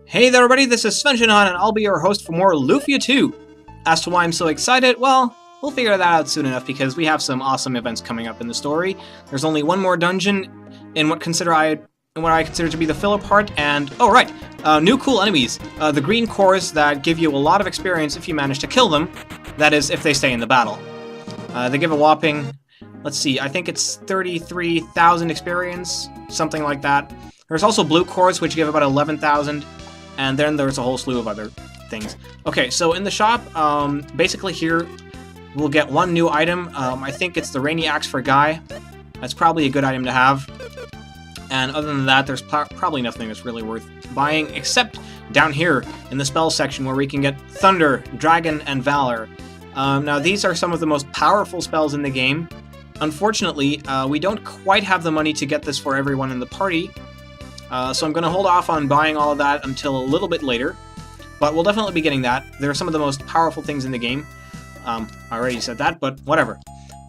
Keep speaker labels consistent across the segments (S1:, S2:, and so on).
S1: Hey there everybody, this is Sven and I'll be your host for more Lufia 2. As to why I'm so excited, well, we'll figure that out soon enough because we have some awesome events coming up in the story. There's only one more dungeon in what I consider to be the filler part, and new cool enemies. The green cores that give you a lot of experience if you manage to kill them. That is, if they stay in the battle. They give a whopping, let's see, I think it's 33,000 experience, something like that. There's also blue cores which give about 11,000. And then there's a whole slew of other things. Okay, so in the shop, basically here, we'll get one new item. I think it's the Rainy Axe for Guy. That's probably a good item to have. And other than that, there's probably nothing that's really worth buying, except down here in the spell section where we can get Thunder, Dragon, and Valor. Now, these are some of the most powerful spells in the game. Unfortunately, we don't quite have the money to get this for everyone in the party. So I'm going to hold off on buying all of that until a little bit later, but we'll definitely be getting that. They're some of the most powerful things in the game. I already said that, but whatever.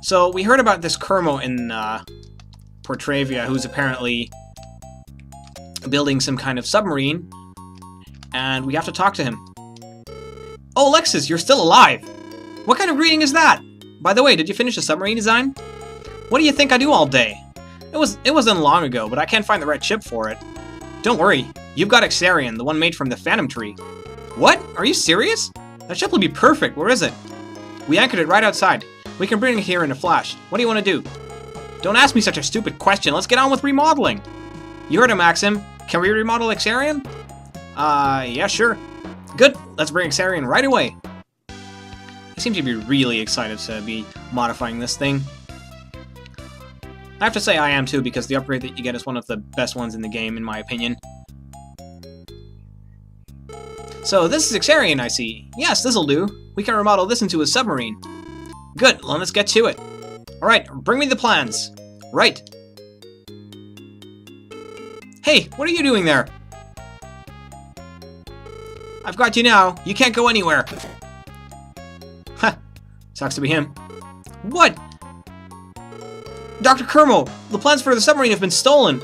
S1: So we heard about this Kermo in Portravia, who's apparently building some kind of submarine, and we have to talk to him. Oh, Alexis, you're still alive! What kind of greeting is that? By the way, did you finish the submarine design? What do you think I do all day? It was done long ago, but I can't find the right ship for it. Don't worry, you've got Exarion, the one made from the Phantom Tree. What? Are you serious? That ship will be perfect. Where is it? We anchored it right outside. We can bring it here in a flash. What do you want to do? Don't ask me such a stupid question. Let's get on with remodeling. You heard him, Maxim. Can we remodel Exarion? Yeah, sure. Good. Let's bring Exarion right away. I seem to be really excited to be modifying this thing. I have to say I am too, because the upgrade that you get is one of the best ones in the game, in my opinion. So, this is Exarion, I see. Yes, this'll do. We can remodel this into a submarine. Good, well, let's get to it. Alright, bring me the plans. Right. Hey, what are you doing there? I've got you now. You can't go anywhere. Ha! Sucks to be him. What? Dr. Kermo, the plans for the submarine have been stolen.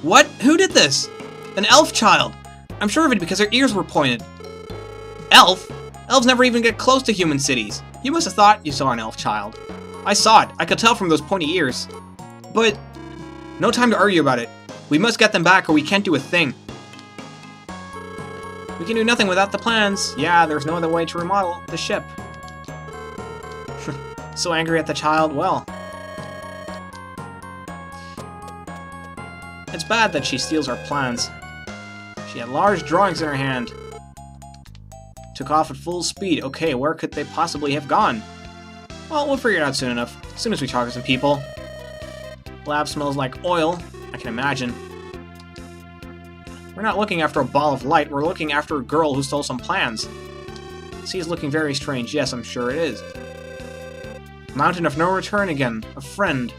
S1: What? Who did this? An elf child. I'm sure of it because her ears were pointed. Elf? Elves never even get close to human cities. You must have thought you saw an elf child. I saw it. I could tell from those pointy ears. But no time to argue about it. We must get them back or we can't do a thing. We can do nothing without the plans. Yeah, there's no other way to remodel the ship. So angry at the child? Well, it's bad that she steals our plans. She had large drawings in her hand. Took off at full speed. Okay, where could they possibly have gone? Well, we'll figure it out soon enough. As soon as we talk to some people. Lab smells like oil. I can imagine. We're not looking after a ball of light. We're looking after a girl who stole some plans. Sea is looking very strange. Yes, I'm sure it is. Mountain of no return again. A friend.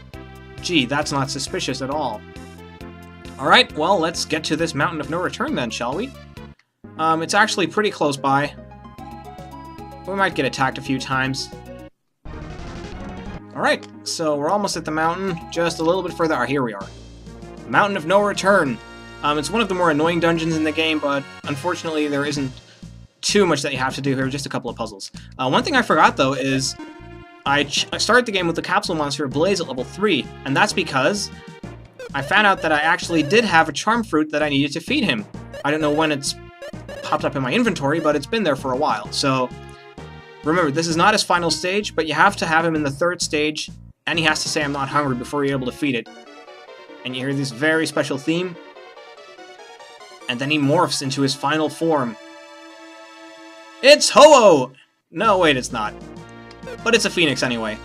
S1: Gee, that's not suspicious at all. Alright, well, let's get to this mountain of no return then, shall we? It's actually pretty close by. We might get attacked a few times. Alright, so we're almost at the mountain, just a little bit further. Here we are. Mountain of no return. It's one of the more annoying dungeons in the game, but unfortunately there isn't too much that you have to do here, just a couple of puzzles. One thing I forgot, though, is I started the game with the capsule monster Blaze at level 3, and that's because I found out that I actually did have a charm fruit that I needed to feed him. I don't know when it's popped up in my inventory, but it's been there for a while. So, remember, this is not his final stage, but you have to have him in the 3rd stage, and he has to say I'm not hungry before you're able to feed it. And you hear this very special theme, and then he morphs into his final form. It's Ho-Oh! No, wait, it's not. But it's a phoenix anyway.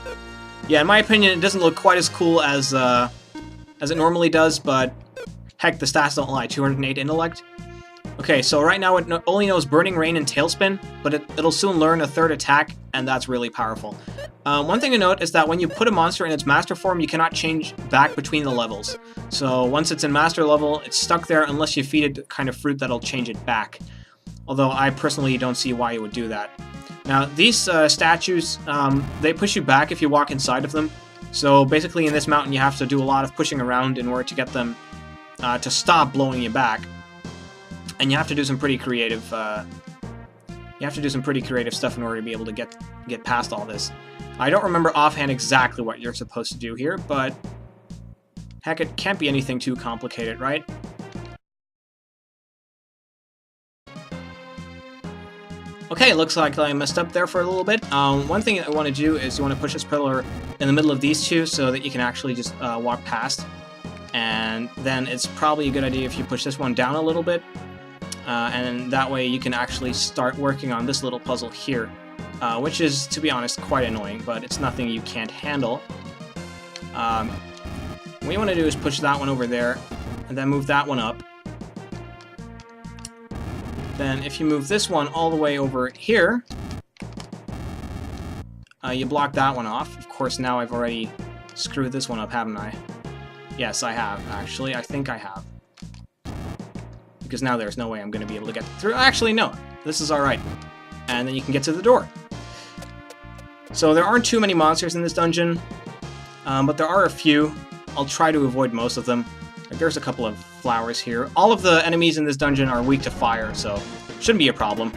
S1: Yeah, in my opinion, it doesn't look quite as cool as it normally does, but heck, the stats don't lie. 208 intellect. Okay, so right now it only knows Burning Rain and Tailspin, but it'll soon learn a 3rd attack, and that's really powerful. One thing to note is that when you put a monster in its master form, you cannot change back between the levels. So once it's in master level, it's stuck there unless you feed it the kind of fruit that'll change it back. Although I personally don't see why you would do that. Now, these statues, they push you back if you walk inside of them. So basically in this mountain you have to do a lot of pushing around in order to get them to stop blowing you back. And you have to do some pretty creative. You have to do some pretty creative stuff in order to be able to get past all this. I don't remember offhand exactly what you're supposed to do here, but heck, it can't be anything too complicated, right? Okay, it looks like I messed up there for a little bit. One thing I want to do is you want to push this pillar in the middle of these two so that you can actually just walk past. And then it's probably a good idea if you push this one down a little bit. And that way you can actually start working on this little puzzle here. Which is, to be honest, quite annoying, but it's nothing you can't handle. What you want to do is push that one over there, and then move that one up. Then if you move this one all the way over here, you block that one off. Of course, now I've already screwed this one up, haven't I? Yes, I have, actually. I think I have. Because now there's no way I'm going to be able to get through. Actually, no. This is alright. And then you can get to the door. So there aren't too many monsters in this dungeon, but there are a few. I'll try to avoid most of them. Like, there's a couple of flowers here. All of the enemies in this dungeon are weak to fire, so shouldn't be a problem.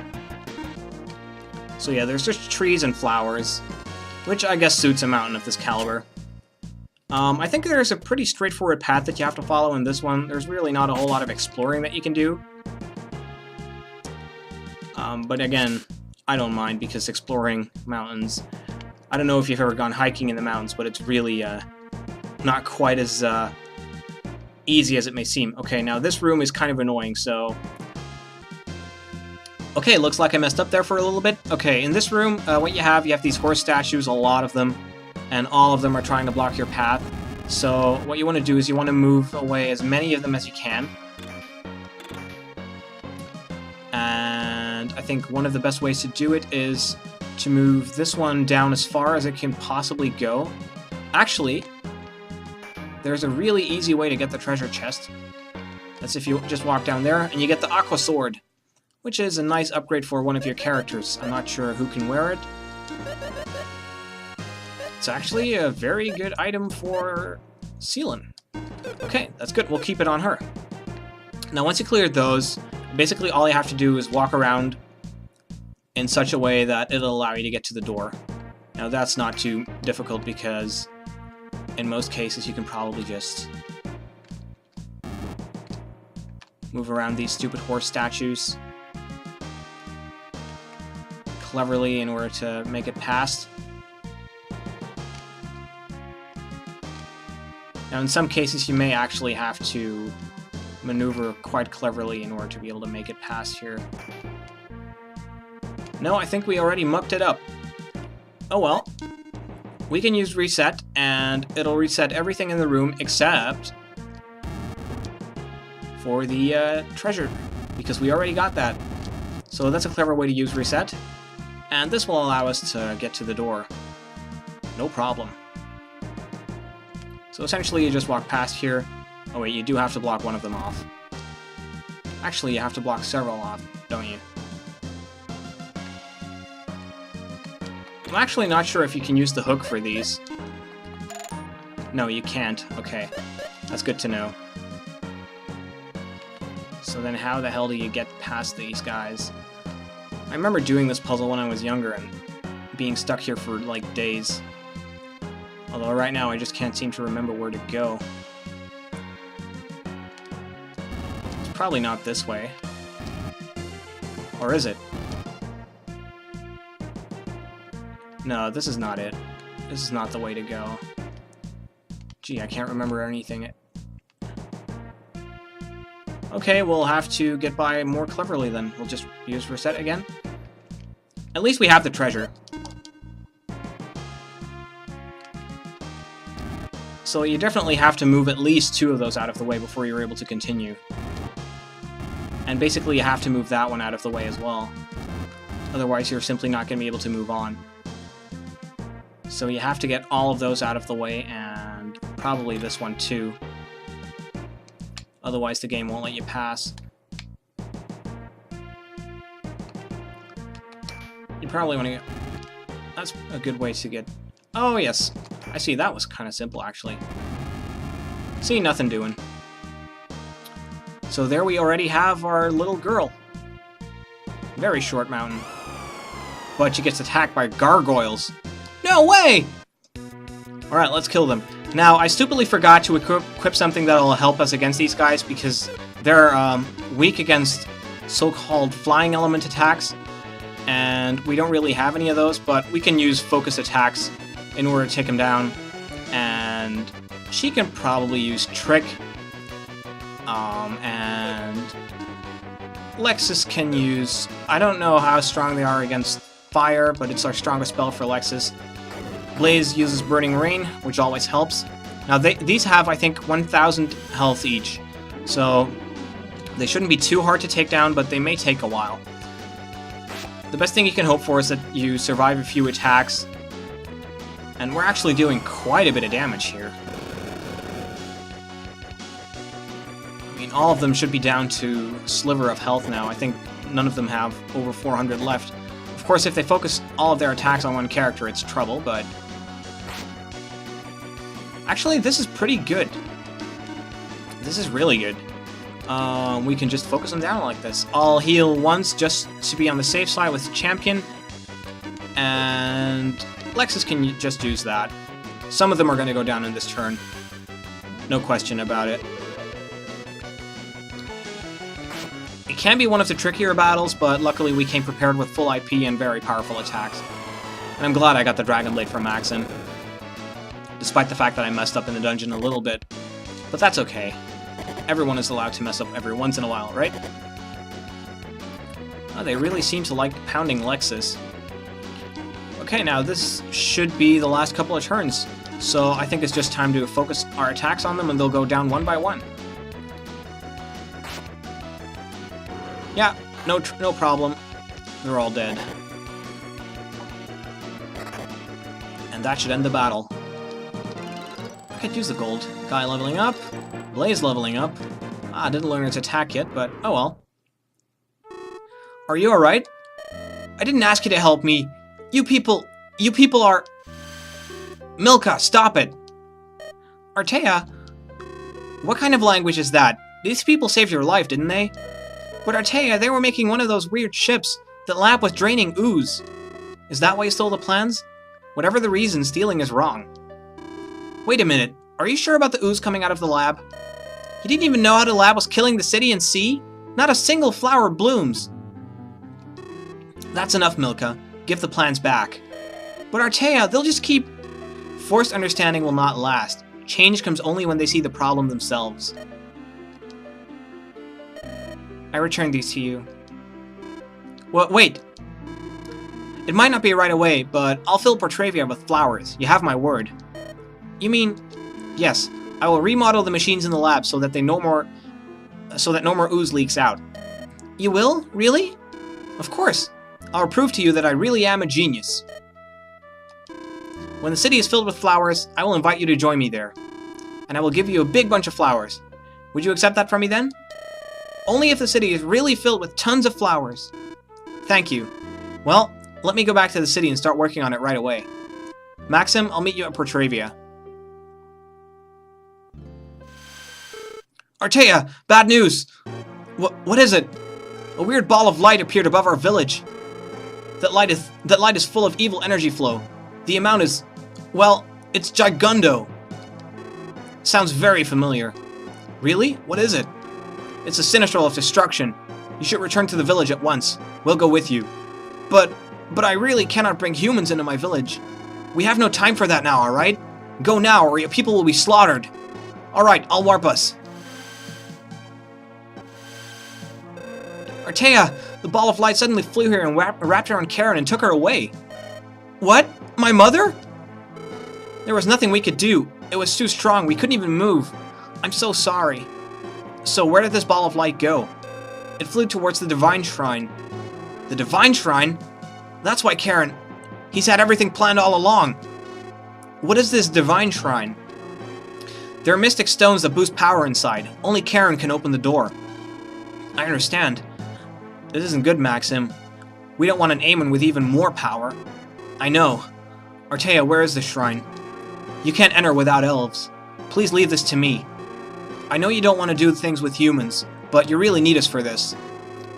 S1: So yeah, there's just trees and flowers, which I guess suits a mountain of this caliber. I think there's a pretty straightforward path that you have to follow in this one. There's really not a whole lot of exploring that you can do. But again, I don't mind, because exploring mountains... I don't know if you've ever gone hiking in the mountains, but it's really not quite as easy as it may seem. Okay, now this room is kind of annoying, so... Okay, looks like I messed up there for a little bit. Okay, in this room, what you have these horse statues, a lot of them, and all of them are trying to block your path. So what you want to do is you want to move away as many of them as you can. And I think one of the best ways to do it is to move this one down as far as it can possibly go. Actually, there's a really easy way to get the treasure chest. That's if you just walk down there and you get the Aqua Sword, which is a nice upgrade for one of your characters. I'm not sure who can wear it. It's actually a very good item for Seelan. Okay, that's good. We'll keep it on her. Now, once you cleared those, basically all you have to do is walk around in such a way that it'll allow you to get to the door. Now, that's not too difficult, because in most cases you can probably just move around these stupid horse statues cleverly in order to make it past. Now, in some cases, you may actually have to maneuver quite cleverly in order to be able to make it past here. No, I think we already mucked it up. Oh well. We can use reset, and it'll reset everything in the room except for the treasure, because we already got that. So that's a clever way to use reset, and this will allow us to get to the door. No problem. So essentially you just walk past here. Oh wait, you do have to block one of them off. Actually, you have to block several off, don't you? I'm actually not sure if you can use the hook for these. No, you can't. Okay. That's good to know. So then how the hell do you get past these guys? I remember doing this puzzle when I was younger and being stuck here for, like, days. Although right now I just can't seem to remember where to go. It's probably not this way. Or is it? No, this is not it. This is not the way to go. Gee, I can't remember anything. Okay, we'll have to get by more cleverly then. We'll just use reset again. At least we have the treasure. So you definitely have to move at least 2 of those out of the way before you're able to continue. And basically you have to move that one out of the way as well. Otherwise you're simply not going to be able to move on. So you have to get all of those out of the way, and probably this one too. Otherwise the game won't let you pass. You probably want to get... That's a good way to get... Oh yes, I see, that was kind of simple actually. See, nothing doing. So there we already have our little girl. Very short mountain. But she gets attacked by gargoyles. No way! Alright, let's kill them. Now, I stupidly forgot to equip something that'll help us against these guys because they're weak against so-called flying element attacks. And we don't really have any of those, but we can use focus attacks in order to take them down. And she can probably use Trick. And Lexus can use... I don't know how strong they are against fire, but it's our strongest spell for Lexus. Blaze uses Burning Rain, which always helps. Now, these have, I think, 1,000 health each. So, they shouldn't be too hard to take down, but they may take a while. The best thing you can hope for is that you survive a few attacks. And we're actually doing quite a bit of damage here. I mean, all of them should be down to a sliver of health now. I think none of them have over 400 left. Of course, if they focus all of their attacks on one character, it's trouble, but... Actually, this is pretty good. This is really good. We can just focus them down like this. I'll heal once just to be on the safe side with the champion. And Lexus can just use that. Some of them are going to go down in this turn. No question about it. It can be one of the trickier battles, but luckily we came prepared with full IP and very powerful attacks. And I'm glad I got the Dragon Blade from Maxim. Despite the fact that I messed up in the dungeon a little bit. But that's okay. Everyone is allowed to mess up every once in a while, right? Oh, they really seem to like pounding Lexus. Okay, now this should be the last couple of turns. So I think it's just time to focus our attacks on them and they'll go down one by one. Yeah, no problem. They're all dead. And that should end the battle. I could use the gold. Guy leveling up. Blaze leveling up. Ah, didn't learn its attack yet, but oh well. Are you alright? I didn't ask you to help me. You people are... Milka, stop it! Artea? What kind of language is that? These people saved your life, didn't they? But Artea, they were making one of those weird ships that lab was draining ooze. Is that why you stole the plans? Whatever the reason, stealing is wrong. Wait a minute, are you sure about the ooze coming out of the lab? You didn't even know how the lab was killing the city and sea? Not a single flower blooms. That's enough, Milka. Give the plans back. But Artea, they'll just keep... Forced understanding will not last. Change comes only when they see the problem themselves. I returned these to you. Well, wait. It might not be right away, but I'll fill Portravia with flowers. You have my word. You mean... Yes, I will remodel the machines in the lab so that no more ooze leaks out. You will? Really? Of course. I'll prove to you that I really am a genius. When the city is filled with flowers, I will invite you to join me there. And I will give you a big bunch of flowers. Would you accept that from me then? Only if the city is really filled with tons of flowers. Thank you. Well, let me go back to the city and start working on it right away. Maxim, I'll meet you at Portravia. Artea! Bad news! What is it? A weird ball of light appeared above our village. That light is full of evil energy flow. The amount is... well, it's Gigundo. Sounds very familiar. Really? What is it? It's a Sinistral of destruction. You should return to the village at once. We'll go with you. But I really cannot bring humans into my village. We have no time for that now, alright? Go now, or your people will be slaughtered. Alright, I'll warp us. Artea, the ball of light suddenly flew here and wrapped around Karen and took her away. What? My mother? There was nothing we could do. It was too strong. We couldn't even move. I'm so sorry. So where did this ball of light go? It flew towards the Divine Shrine. The Divine Shrine? That's why Karen... He's had everything planned all along. What is this Divine Shrine? There are mystic stones that boost power inside. Only Karen can open the door. I understand. This isn't good, Maxim. We don't want an Amon with even more power. I know. Artea, where is the shrine? You can't enter without elves. Please leave this to me. I know you don't want to do things with humans, but you really need us for this.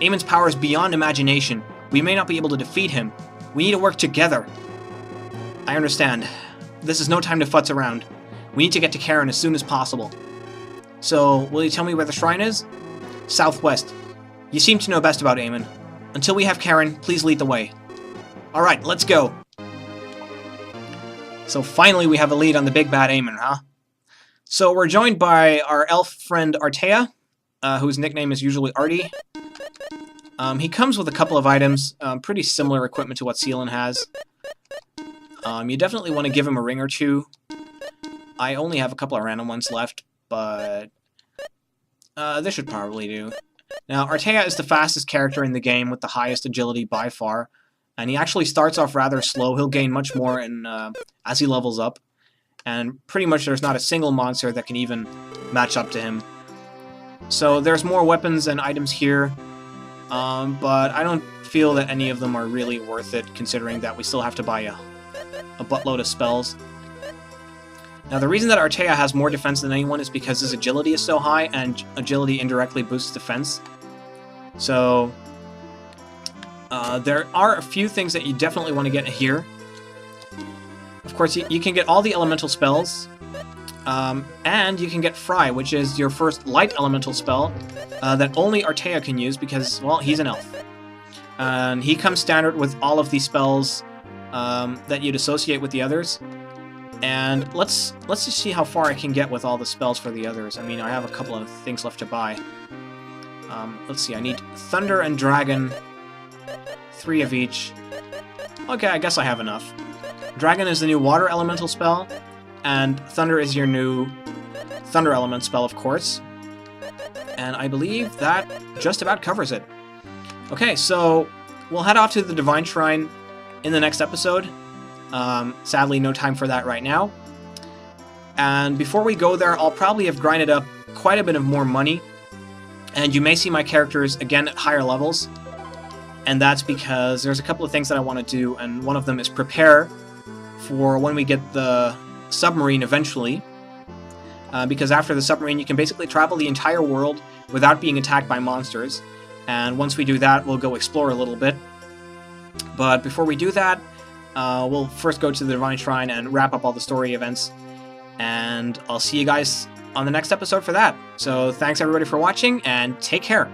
S1: Eamon's power is beyond imagination. We may not be able to defeat him. We need to work together. I understand. This is no time to futz around. We need to get to Karen as soon as possible. So, will you tell me where the shrine is? Southwest. You seem to know best about Eamon. Until we have Karen, please lead the way. Alright, let's go. So finally we have a lead on the big bad Eamon, huh? So we're joined by our elf friend Artea, whose nickname is usually Artie. He comes with a couple of items, pretty similar equipment to what Seelan has. You definitely want to give him a ring or two. I only have a couple of random ones left, but this should probably do. Now, Artea is the fastest character in the game with the highest agility by far, and he actually starts off rather slow. He'll gain much more as he levels up, and pretty much there's not a single monster that can even match up to him. So there's more weapons and items here, but I don't feel that any of them are really worth it, considering that we still have to buy a buttload of spells. Now, the reason that Artea has more defense than anyone is because his agility is so high, and agility indirectly boosts defense. So, there are a few things that you definitely want to get here. Of course, you can get all the elemental spells, and you can get Fry, which is your first light elemental spell that only Artea can use because, well, he's an elf. And he comes standard with all of these spells that you'd associate with the others. And let's just see how far I can get with all the spells for the others. I mean, I have a couple of things left to buy. Let's see, I need Thunder and Dragon, 3 of each. Okay, I guess I have enough. Dragon is the new Water Elemental spell, and Thunder is your new Thunder Element spell, of course. And I believe that just about covers it. Okay, so we'll head off to the Divine Shrine in the next episode. Sadly, no time for that right now. And before we go there, I'll probably have grinded up quite a bit of more money. And you may see my characters again at higher levels. And that's because there's a couple of things that I want to do, and one of them is prepare for when we get the submarine eventually. Because after the submarine, you can basically travel the entire world without being attacked by monsters. And once we do that, we'll go explore a little bit. But before we do that, we'll first go to the Divine Shrine and wrap up all the story events. And I'll see you guys on the next episode for that. So thanks everybody for watching, and take care.